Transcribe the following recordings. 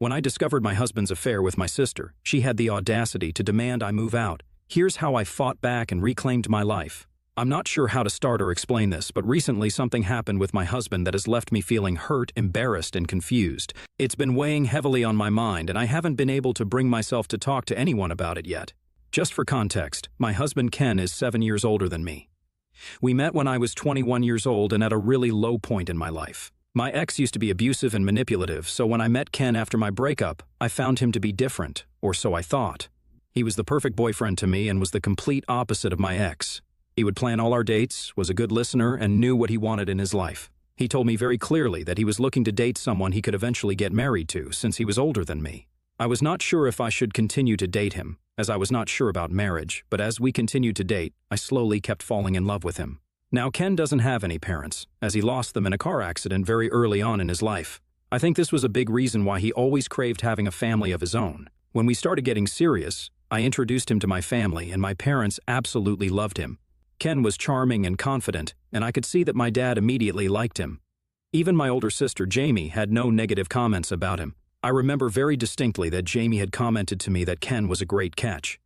When I discovered my husband's affair with my sister, she had the audacity to demand I move out. Here's how I fought back and reclaimed my life. I'm not sure how to start or explain this, but recently something happened with my husband that has left me feeling hurt, embarrassed, and confused. It's been weighing heavily on my mind, and I haven't been able to bring myself to talk to anyone about it yet. Just for context, my husband Ken is 7 years older than me. We met when I was 21 years old and at a really low point in my life. My ex used to be abusive and manipulative, so when I met Ken after my breakup, I found him to be different, or so I thought. He was the perfect boyfriend to me and was the complete opposite of my ex. He would plan all our dates, was a good listener, and knew what he wanted in his life. He told me very clearly that he was looking to date someone he could eventually get married to, since he was older than me. I was not sure if I should continue to date him, as I was not sure about marriage, but as we continued to date, I slowly kept falling in love with him. Now, Ken doesn't have any parents, as he lost them in a car accident very early on in his life. I think this was a big reason why he always craved having a family of his own. When we started getting serious, I introduced him to my family, and my parents absolutely loved him. Ken was charming and confident, and I could see that my dad immediately liked him. Even my older sister, Jamie, had no negative comments about him. I remember very distinctly that Jamie had commented to me that Ken was a great catch.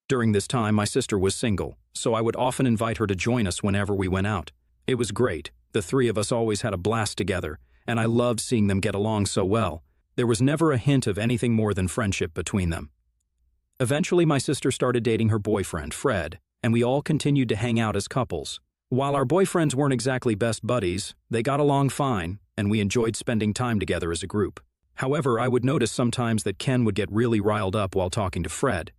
During this time, my sister was single, so I would often invite her to join us whenever we went out. It was great. The three of us always had a blast together, and I loved seeing them get along so well. There was never a hint of anything more than friendship between them. Eventually, my sister started dating her boyfriend, Fred, and we all continued to hang out as couples. While our boyfriends weren't exactly best buddies, they got along fine, and we enjoyed spending time together as a group. However, I would notice sometimes that Ken would get really riled up while talking to Fred.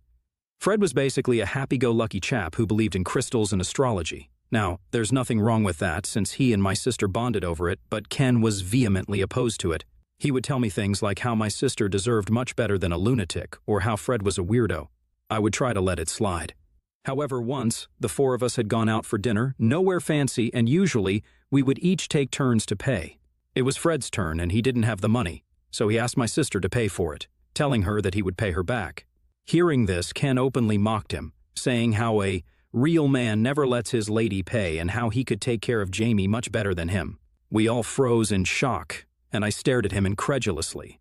Fred was basically a happy-go-lucky chap who believed in crystals and astrology. Now, there's nothing wrong with that since he and my sister bonded over it, but Ken was vehemently opposed to it. He would tell me things like how my sister deserved much better than a lunatic, or how Fred was a weirdo. I would try to let it slide. However, once, the four of us had gone out for dinner, nowhere fancy, and usually, we would each take turns to pay. It was Fred's turn, and he didn't have the money, so he asked my sister to pay for it, telling her that he would pay her back. Hearing this, Ken openly mocked him, saying how a real man never lets his lady pay and how he could take care of Jamie much better than him. We all froze in shock, and I stared at him incredulously.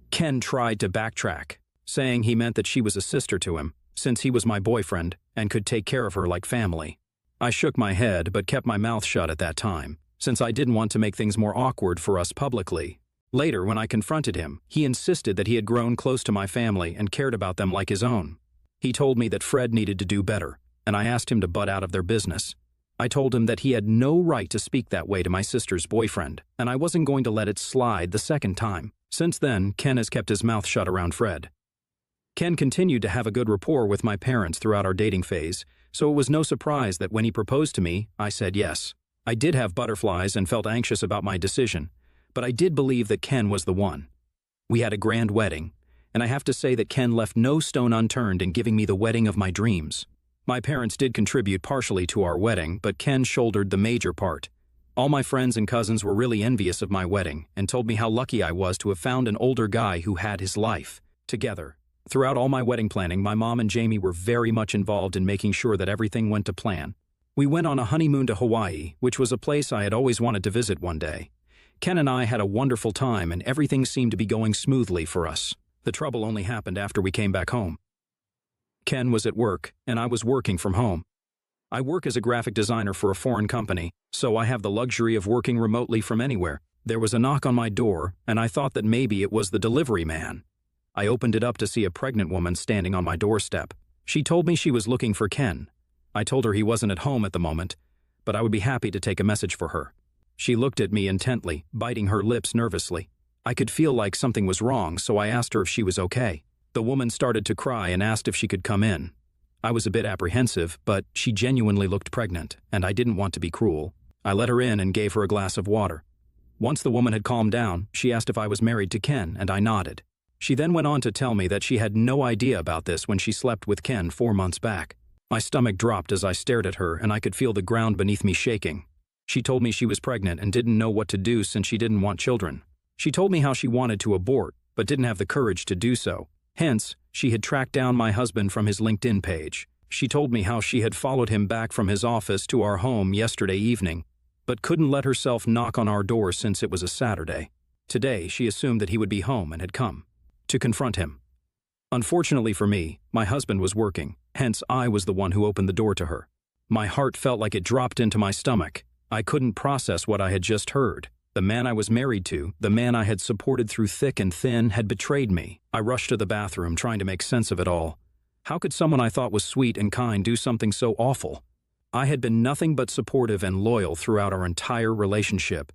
Ken tried to backtrack, saying he meant that she was a sister to him, since he was my boyfriend and could take care of her like family. I shook my head but kept my mouth shut at that time, since I didn't want to make things more awkward for us publicly. Later, when I confronted him, he insisted that he had grown close to my family and cared about them like his own. He told me that Fred needed to do better, and I asked him to butt out of their business. I told him that he had no right to speak that way to my sister's boyfriend, and I wasn't going to let it slide the second time. Since then, Ken has kept his mouth shut around Fred. Ken continued to have a good rapport with my parents throughout our dating phase, so it was no surprise that when he proposed to me, I said yes. I did have butterflies and felt anxious about my decision, but I did believe that Ken was the one. We had a grand wedding, and I have to say that Ken left no stone unturned in giving me the wedding of my dreams. My parents did contribute partially to our wedding, but Ken shouldered the major part. All my friends and cousins were really envious of my wedding and told me how lucky I was to have found an older guy who had his life together. Throughout all my wedding planning, my mom and Jamie were very much involved in making sure that everything went to plan. We went on a honeymoon to Hawaii, which was a place I had always wanted to visit one day. Ken and I had a wonderful time, and everything seemed to be going smoothly for us. The trouble only happened after we came back home. Ken was at work, and I was working from home. I work as a graphic designer for a foreign company, so I have the luxury of working remotely from anywhere. There was a knock on my door, and I thought that maybe it was the delivery man. I opened it up to see a pregnant woman standing on my doorstep. She told me she was looking for Ken. I told her he wasn't at home at the moment, but I would be happy to take a message for her. She looked at me intently, biting her lips nervously. I could feel like something was wrong, so I asked her if she was okay. The woman started to cry and asked if she could come in. I was a bit apprehensive, but she genuinely looked pregnant, and I didn't want to be cruel. I let her in and gave her a glass of water. Once the woman had calmed down, she asked if I was married to Ken, and I nodded. She then went on to tell me that she had no idea about this when she slept with Ken 4 months back. My stomach dropped as I stared at her, and I could feel the ground beneath me shaking. She told me she was pregnant and didn't know what to do since she didn't want children. She told me how she wanted to abort, but didn't have the courage to do so. Hence, she had tracked down my husband from his LinkedIn page. She told me how she had followed him back from his office to our home yesterday evening, but couldn't let herself knock on our door since it was a Saturday. Today, she assumed that he would be home and had come to confront him. Unfortunately for me, my husband was working, hence I was the one who opened the door to her. My heart felt like it dropped into my stomach. I couldn't process what I had just heard. The man I was married to, the man I had supported through thick and thin, had betrayed me. I rushed to the bathroom, trying to make sense of it all. How could someone I thought was sweet and kind do something so awful? I had been nothing but supportive and loyal throughout our entire relationship.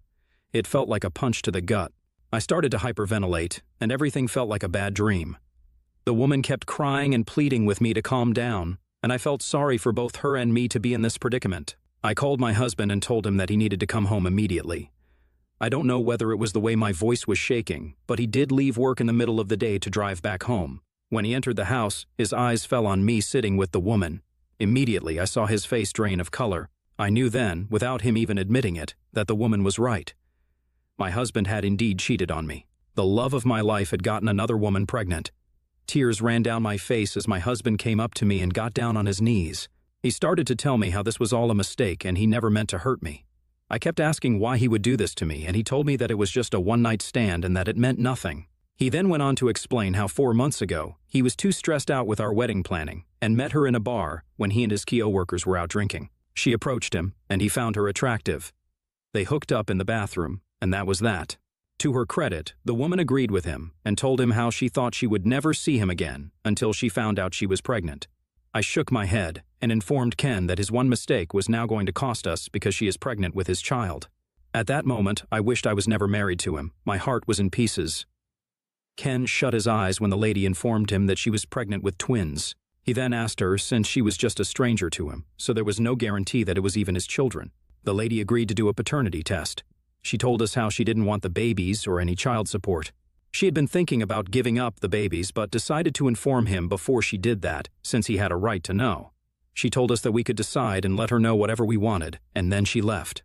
It felt like a punch to the gut. I started to hyperventilate, and everything felt like a bad dream. The woman kept crying and pleading with me to calm down, and I felt sorry for both her and me to be in this predicament. I called my husband and told him that he needed to come home immediately. I don't know whether it was the way my voice was shaking, but he did leave work in the middle of the day to drive back home. When he entered the house, his eyes fell on me sitting with the woman. Immediately, I saw his face drain of color. I knew then, without him even admitting it, that the woman was right. My husband had indeed cheated on me. The love of my life had gotten another woman pregnant. Tears ran down my face as my husband came up to me and got down on his knees. He started to tell me how this was all a mistake and he never meant to hurt me. I kept asking why he would do this to me, and he told me that it was just a one-night stand and that it meant nothing. He then went on to explain how 4 months ago, he was too stressed out with our wedding planning and met her in a bar when he and his co-workers were out drinking. She approached him, and he found her attractive. They hooked up in the bathroom, and that was that. To her credit, the woman agreed with him and told him how she thought she would never see him again until she found out she was pregnant. I shook my head and informed Ken that his one mistake was now going to cost us because she is pregnant with his child. At that moment, I wished I was never married to him. My heart was in pieces. Ken shut his eyes when the lady informed him that she was pregnant with twins. He then asked her, since she was just a stranger to him, so there was no guarantee that it was even his children. The lady agreed to do a paternity test. She told us how she didn't want the babies or any child support. She had been thinking about giving up the babies but decided to inform him before she did that, since he had a right to know. She told us that we could decide and let her know whatever we wanted, and then she left.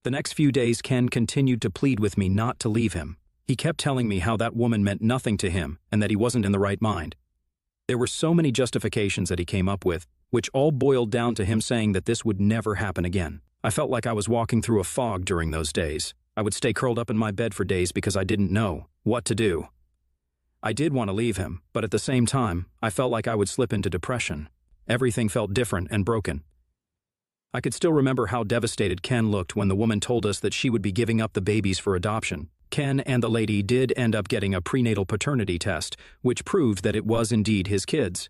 The next few days, Ken continued to plead with me not to leave him. He kept telling me how that woman meant nothing to him and that he wasn't in the right mind. There were so many justifications that he came up with, which all boiled down to him saying that this would never happen again. I felt like I was walking through a fog during those days. I would stay curled up in my bed for days because I didn't know what to do. I did want to leave him, but at the same time, I felt like I would slip into depression. Everything felt different and broken. I could still remember how devastated Ken looked when the woman told us that she would be giving up the babies for adoption. Ken and the lady did end up getting a prenatal paternity test, which proved that it was indeed his kids.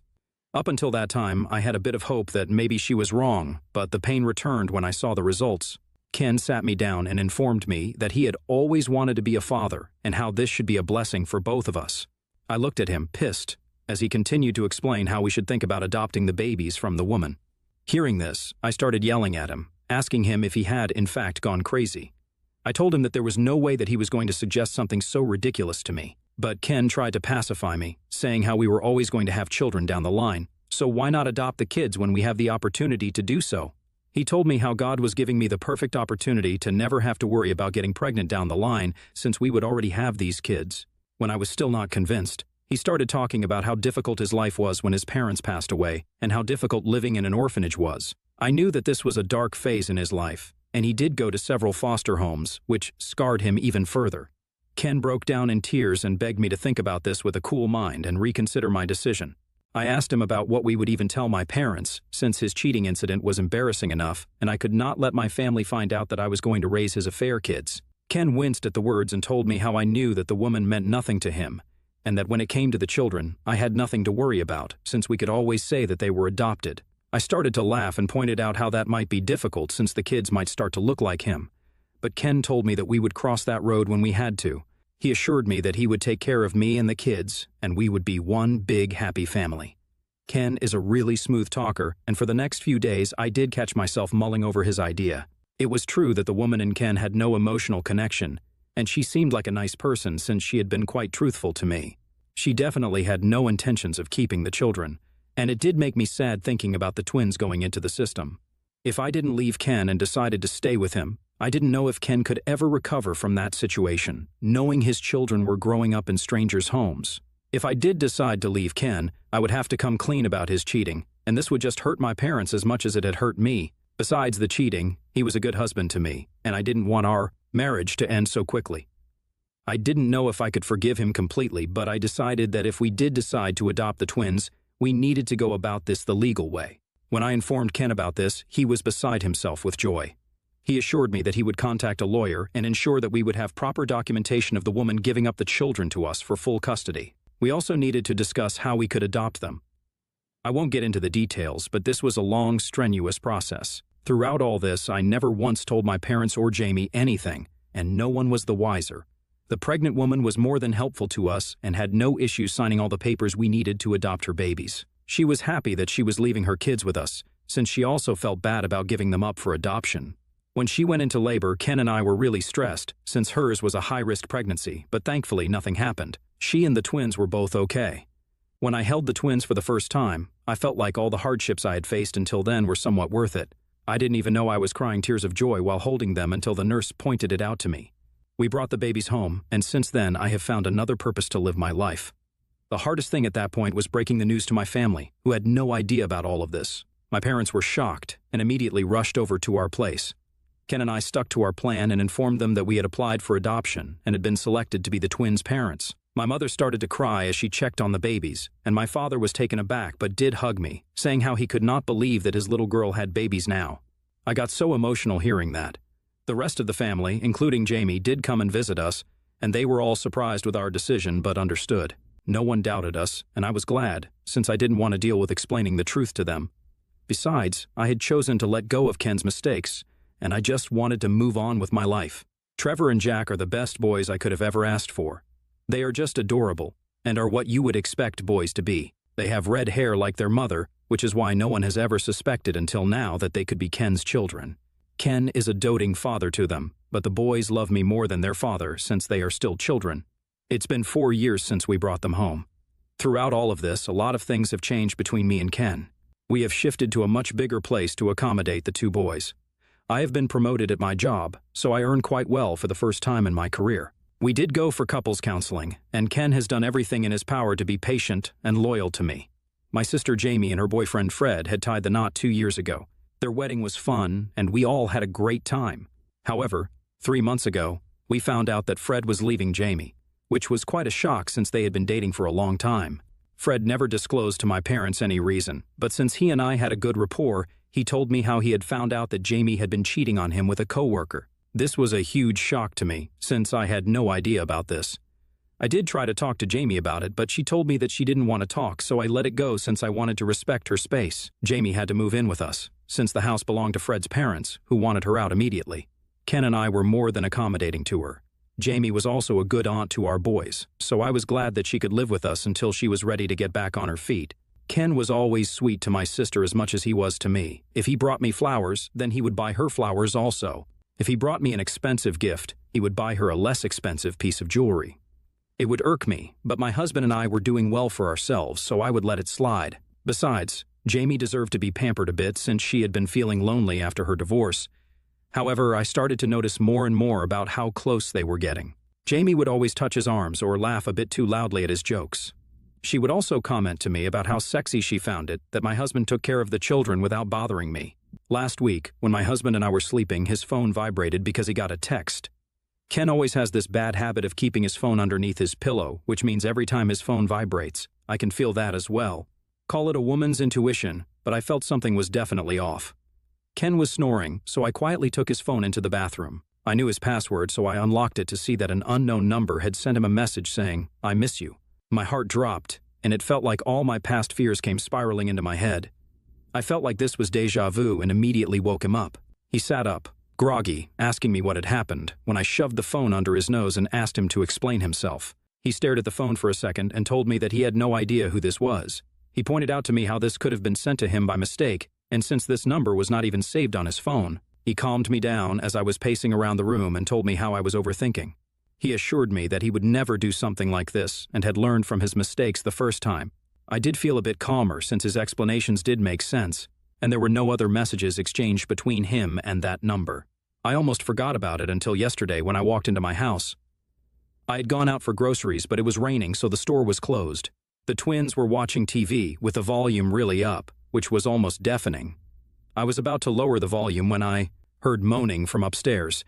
Up until that time, I had a bit of hope that maybe she was wrong, but the pain returned when I saw the results. Ken sat me down and informed me that he had always wanted to be a father and how this should be a blessing for both of us. I looked at him, pissed, as he continued to explain how we should think about adopting the babies from the woman. Hearing this, I started yelling at him, asking him if he had, in fact, gone crazy. I told him that there was no way that he was going to suggest something so ridiculous to me. But Ken tried to pacify me, saying how we were always going to have children down the line, so why not adopt the kids when we have the opportunity to do so? He told me how God was giving me the perfect opportunity to never have to worry about getting pregnant down the line since we would already have these kids. When I was still not convinced, he started talking about how difficult his life was when his parents passed away and how difficult living in an orphanage was. I knew that this was a dark phase in his life, and he did go to several foster homes, which scarred him even further. Ken broke down in tears and begged me to think about this with a cool mind and reconsider my decision. I asked him about what we would even tell my parents, since his cheating incident was embarrassing enough, and I could not let my family find out that I was going to raise his affair kids. Ken winced at the words and told me how I knew that the woman meant nothing to him, and that when it came to the children, I had nothing to worry about, since we could always say that they were adopted. I started to laugh and pointed out how that might be difficult since the kids might start to look like him. But Ken told me that we would cross that road when we had to. He assured me that he would take care of me and the kids, and we would be one big happy family. Ken is a really smooth talker, and for the next few days I did catch myself mulling over his idea. It was true that the woman and Ken had no emotional connection, and she seemed like a nice person since she had been quite truthful to me. She definitely had no intentions of keeping the children, and it did make me sad thinking about the twins going into the system. If I didn't leave Ken and decided to stay with him, I didn't know if Ken could ever recover from that situation, knowing his children were growing up in strangers' homes. If I did decide to leave Ken, I would have to come clean about his cheating, and this would just hurt my parents as much as it had hurt me. Besides the cheating, he was a good husband to me, and I didn't want our marriage to end so quickly. I didn't know if I could forgive him completely, but I decided that if we did decide to adopt the twins, we needed to go about this the legal way. When I informed Ken about this, he was beside himself with joy. He assured me that he would contact a lawyer and ensure that we would have proper documentation of the woman giving up the children to us for full custody. We also needed to discuss how we could adopt them. I won't get into the details, but this was a long, strenuous process. Throughout all this, I never once told my parents or Jamie anything, and no one was the wiser. The pregnant woman was more than helpful to us and had no issue signing all the papers we needed to adopt her babies. She was happy that she was leaving her kids with us, since she also felt bad about giving them up for adoption. When she went into labor, Ken and I were really stressed, since hers was a high-risk pregnancy, but thankfully nothing happened. She and the twins were both okay. When I held the twins for the first time, I felt like all the hardships I had faced until then were somewhat worth it. I didn't even know I was crying tears of joy while holding them until the nurse pointed it out to me. We brought the babies home, and since then I have found another purpose to live my life. The hardest thing at that point was breaking the news to my family, who had no idea about all of this. My parents were shocked and immediately rushed over to our place. Ken and I stuck to our plan and informed them that we had applied for adoption and had been selected to be the twins' parents. My mother started to cry as she checked on the babies, and my father was taken aback but did hug me, saying how he could not believe that his little girl had babies now. I got so emotional hearing that. The rest of the family, including Jamie, did come and visit us, and they were all surprised with our decision but understood. No one doubted us, and I was glad, since I didn't want to deal with explaining the truth to them. Besides, I had chosen to let go of Ken's mistakes, and I just wanted to move on with my life. Trevor and Jack are the best boys I could have ever asked for. They are just adorable, and are what you would expect boys to be. They have red hair like their mother, which is why no one has ever suspected until now that they could be Ken's children. Ken is a doting father to them, but the boys love me more than their father since they are still children. It's been 4 years since we brought them home. Throughout all of this, a lot of things have changed between me and Ken. We have shifted to a much bigger place to accommodate the two boys. I have been promoted at my job, so I earn quite well for the first time in my career. We did go for couples counseling, and Ken has done everything in his power to be patient and loyal to me. My sister Jamie and her boyfriend Fred had tied the knot 2 years ago. Their wedding was fun, and we all had a great time. However, 3 months ago, we found out that Fred was leaving Jamie, which was quite a shock since they had been dating for a long time. Fred never disclosed to my parents any reason, but since he and I had a good rapport, he told me how he had found out that Jamie had been cheating on him with a coworker. This was a huge shock to me, since I had no idea about this. I did try to talk to Jamie about it, but she told me that she didn't want to talk, so I let it go since I wanted to respect her space. Jamie had to move in with us, since the house belonged to Fred's parents, who wanted her out immediately. Ken and I were more than accommodating to her. Jamie was also a good aunt to our boys, so I was glad that she could live with us until she was ready to get back on her feet. Ken was always sweet to my sister as much as he was to me. If he brought me flowers, then he would buy her flowers also. If he brought me an expensive gift, he would buy her a less expensive piece of jewelry. It would irk me, but my husband and I were doing well for ourselves, so I would let it slide. Besides, Jamie deserved to be pampered a bit since she had been feeling lonely after her divorce. However, I started to notice more and more about how close they were getting. Jamie would always touch his arms or laugh a bit too loudly at his jokes. She would also comment to me about how sexy she found it that my husband took care of the children without bothering me. Last week, when my husband and I were sleeping, his phone vibrated because he got a text. Ken always has this bad habit of keeping his phone underneath his pillow, which means every time his phone vibrates, I can feel that as well. Call it a woman's intuition, but I felt something was definitely off. Ken was snoring, so I quietly took his phone into the bathroom. I knew his password, so I unlocked it to see that an unknown number had sent him a message saying, "I miss you." My heart dropped, and it felt like all my past fears came spiraling into my head. I felt like this was déjà vu and immediately woke him up. He sat up, groggy, asking me what had happened, when I shoved the phone under his nose and asked him to explain himself. He stared at the phone for a second and told me that he had no idea who this was. He pointed out to me how this could have been sent to him by mistake, and since this number was not even saved on his phone, he calmed me down as I was pacing around the room and told me how I was overthinking. He assured me that he would never do something like this and had learned from his mistakes the first time. I did feel a bit calmer since his explanations did make sense, and there were no other messages exchanged between him and that number. I almost forgot about it until yesterday when I walked into my house. I had gone out for groceries, but it was raining, so the store was closed. The twins were watching TV with the volume really up, which was almost deafening. I was about to lower the volume when I heard moaning from upstairs.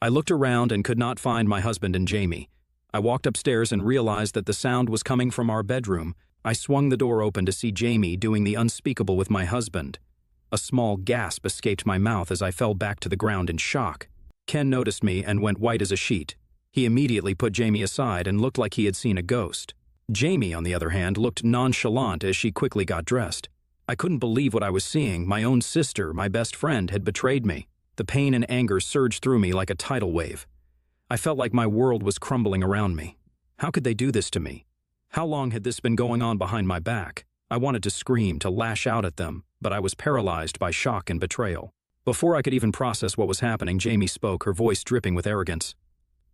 I looked around and could not find my husband and Jamie, I walked upstairs and realized that the sound was coming from our bedroom. I swung the door open to see Jamie doing the unspeakable with my husband. A small gasp escaped my mouth as I fell back to the ground in shock. Ken noticed me and went white as a sheet. He immediately put Jamie aside and looked like he had seen a ghost. Jamie, on the other hand, looked nonchalant as she quickly got dressed. I couldn't believe what I was seeing. My own sister, my best friend, had betrayed me. The pain and anger surged through me like a tidal wave. I felt like my world was crumbling around me. How could they do this to me? How long had this been going on behind my back? I wanted to scream, to lash out at them, but I was paralyzed by shock and betrayal. Before I could even process what was happening, Jamie spoke, her voice dripping with arrogance.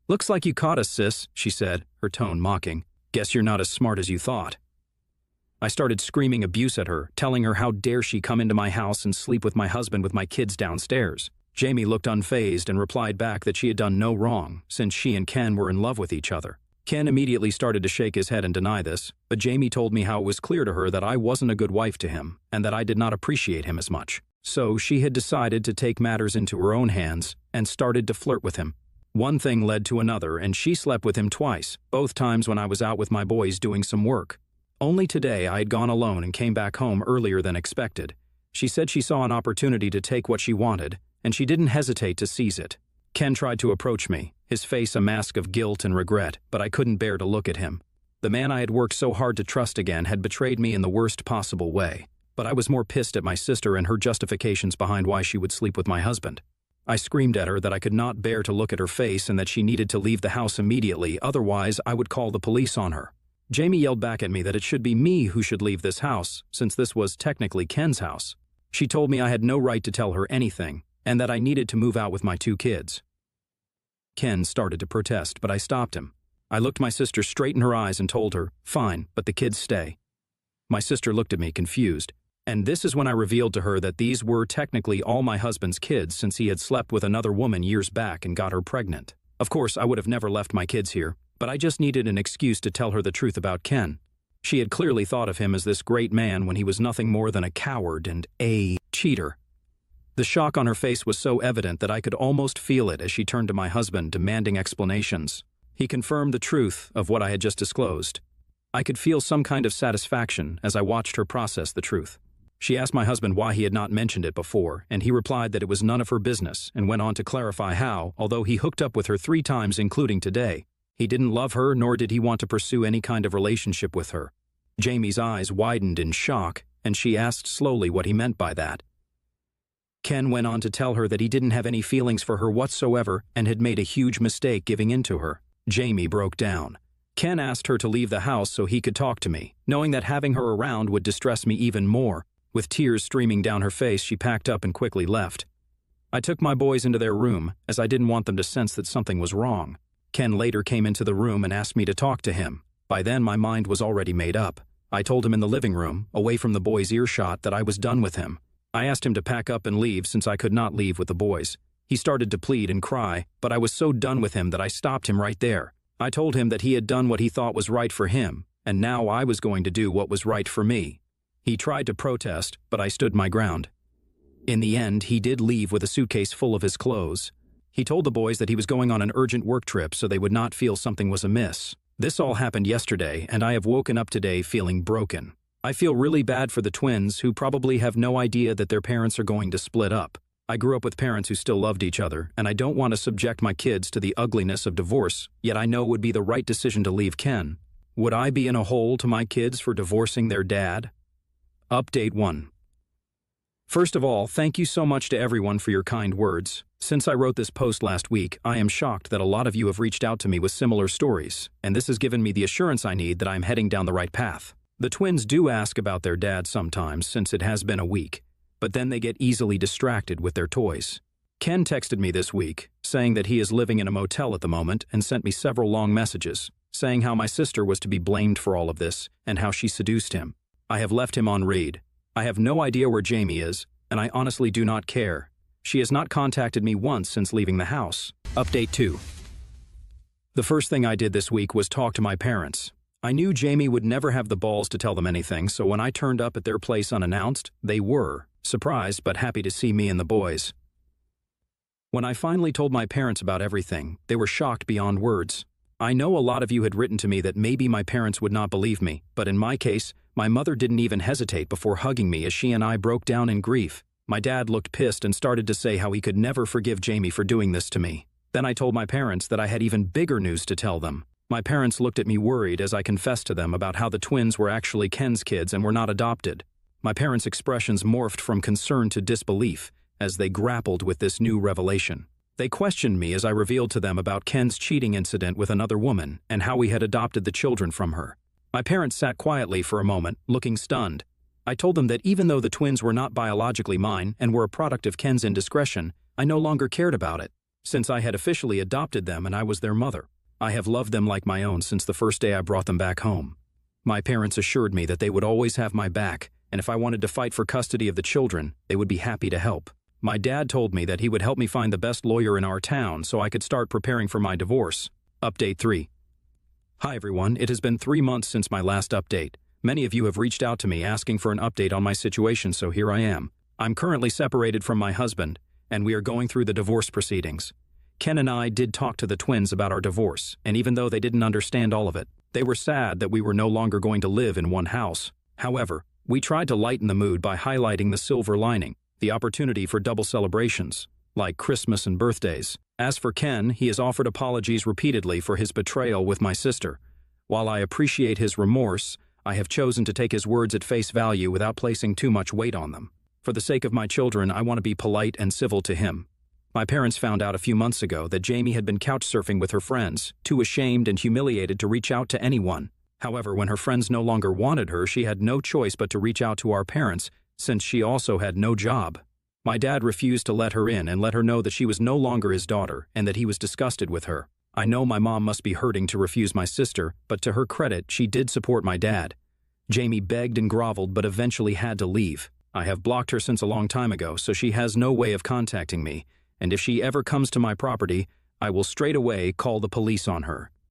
"Looks like you caught us, sis," she said, her tone mocking. "Guess you're not as smart as you thought." I started screaming abuse at her, telling her how dare she come into my house and sleep with my husband with my kids downstairs. Jamie looked unfazed and replied back that she had done no wrong, since she and Ken were in love with each other. Ken immediately started to shake his head and deny this, but Jamie told me how it was clear to her that I wasn't a good wife to him, and that I did not appreciate him as much. So she had decided to take matters into her own hands and started to flirt with him. One thing led to another, and she slept with him twice, both times when I was out with my boys doing some work. Only today I had gone alone and came back home earlier than expected. She said she saw an opportunity to take what she wanted, and she didn't hesitate to seize it. Ken tried to approach me, his face a mask of guilt and regret, but I couldn't bear to look at him. The man I had worked so hard to trust again had betrayed me in the worst possible way, but I was more pissed at my sister and her justifications behind why she would sleep with my husband. I screamed at her that I could not bear to look at her face and that she needed to leave the house immediately, otherwise I would call the police on her. Jamie yelled back at me that it should be me who should leave this house, since this was technically Ken's house. She told me I had no right to tell her anything, and that I needed to move out with my 2 kids. Ken started to protest, but I stopped him. I looked my sister straight in her eyes and told her, "Fine, but the kids stay." My sister looked at me confused, and this is when I revealed to her that these were technically all my husband's kids since he had slept with another woman years back and got her pregnant. Of course, I would have never left my kids here, but I just needed an excuse to tell her the truth about Ken. She had clearly thought of him as this great man when he was nothing more than a coward and a cheater. The shock on her face was so evident that I could almost feel it as she turned to my husband, demanding explanations. He confirmed the truth of what I had just disclosed. I could feel some kind of satisfaction as I watched her process the truth. She asked my husband why he had not mentioned it before, and he replied that it was none of her business, and went on to clarify how, although he hooked up with her 3 times including today, he didn't love her nor did he want to pursue any kind of relationship with her. Jamie's eyes widened in shock, and she asked slowly what he meant by that. Ken went on to tell her that he didn't have any feelings for her whatsoever and had made a huge mistake giving in to her. Jamie broke down. Ken asked her to leave the house so he could talk to me, knowing that having her around would distress me even more. With tears streaming down her face, she packed up and quickly left. I took my boys into their room, as I didn't want them to sense that something was wrong. Ken later came into the room and asked me to talk to him. By then, my mind was already made up. I told him in the living room, away from the boys' earshot, that I was done with him. I asked him to pack up and leave since I could not leave with the boys. He started to plead and cry, but I was so done with him that I stopped him right there. I told him that he had done what he thought was right for him, and now I was going to do what was right for me. He tried to protest, but I stood my ground. In the end, he did leave with a suitcase full of his clothes. He told the boys that he was going on an urgent work trip so they would not feel something was amiss. This all happened yesterday, and I have woken up today feeling broken. I feel really bad for the twins who probably have no idea that their parents are going to split up. I grew up with parents who still loved each other, and I don't want to subject my kids to the ugliness of divorce, yet I know it would be the right decision to leave Ken. Would I be in a hole to my kids for divorcing their dad? Update 1. First of all, thank you so much to everyone for your kind words. Since I wrote this post last week, I am shocked that a lot of you have reached out to me with similar stories, and this has given me the assurance I need that I am heading down the right path. The twins do ask about their dad sometimes since it has been a week, but then they get easily distracted with their toys. Ken texted me this week, saying that he is living in a motel at the moment and sent me several long messages, saying how my sister was to be blamed for all of this and how she seduced him. I have left him on read. I have no idea where Jamie is, and I honestly do not care. She has not contacted me once since leaving the house. Update 2. The first thing I did this week was talk to my parents. I knew Jamie would never have the balls to tell them anything, so when I turned up at their place unannounced, they were surprised but happy to see me and the boys. When I finally told my parents about everything, they were shocked beyond words. I know a lot of you had written to me that maybe my parents would not believe me, but in my case, my mother didn't even hesitate before hugging me as she and I broke down in grief. My dad looked pissed and started to say how he could never forgive Jamie for doing this to me. Then I told my parents that I had even bigger news to tell them. My parents looked at me worried as I confessed to them about how the twins were actually Ken's kids and were not adopted. My parents' expressions morphed from concern to disbelief as they grappled with this new revelation. They questioned me as I revealed to them about Ken's cheating incident with another woman and how we had adopted the children from her. My parents sat quietly for a moment, looking stunned. I told them that even though the twins were not biologically mine and were a product of Ken's indiscretion, I no longer cared about it, since I had officially adopted them and I was their mother. I have loved them like my own since the first day I brought them back home. My parents assured me that they would always have my back, and if I wanted to fight for custody of the children, they would be happy to help. My dad told me that he would help me find the best lawyer in our town so I could start preparing for my divorce. Update 3. Hi everyone, it has been 3 months since my last update. Many of you have reached out to me asking for an update on my situation, so here I am. I'm currently separated from my husband, and we are going through the divorce proceedings. Ken and I did talk to the twins about our divorce, and even though they didn't understand all of it, they were sad that we were no longer going to live in one house. However, we tried to lighten the mood by highlighting the silver lining, the opportunity for double celebrations, like Christmas and birthdays. As for Ken, he has offered apologies repeatedly for his betrayal with my sister. While I appreciate his remorse, I have chosen to take his words at face value without placing too much weight on them. For the sake of my children, I want to be polite and civil to him. My parents found out a few months ago that Jamie had been couch surfing with her friends, too ashamed and humiliated to reach out to anyone. However, when her friends no longer wanted her, she had no choice but to reach out to our parents, since she also had no job. My dad refused to let her in and let her know that she was no longer his daughter and that he was disgusted with her. I know my mom must be hurting to refuse my sister, but to her credit, she did support my dad. Jamie begged and groveled but eventually had to leave. I have blocked her since a long time ago, so she has no way of contacting me, and if she ever comes to my property, I will straight away call the police on her.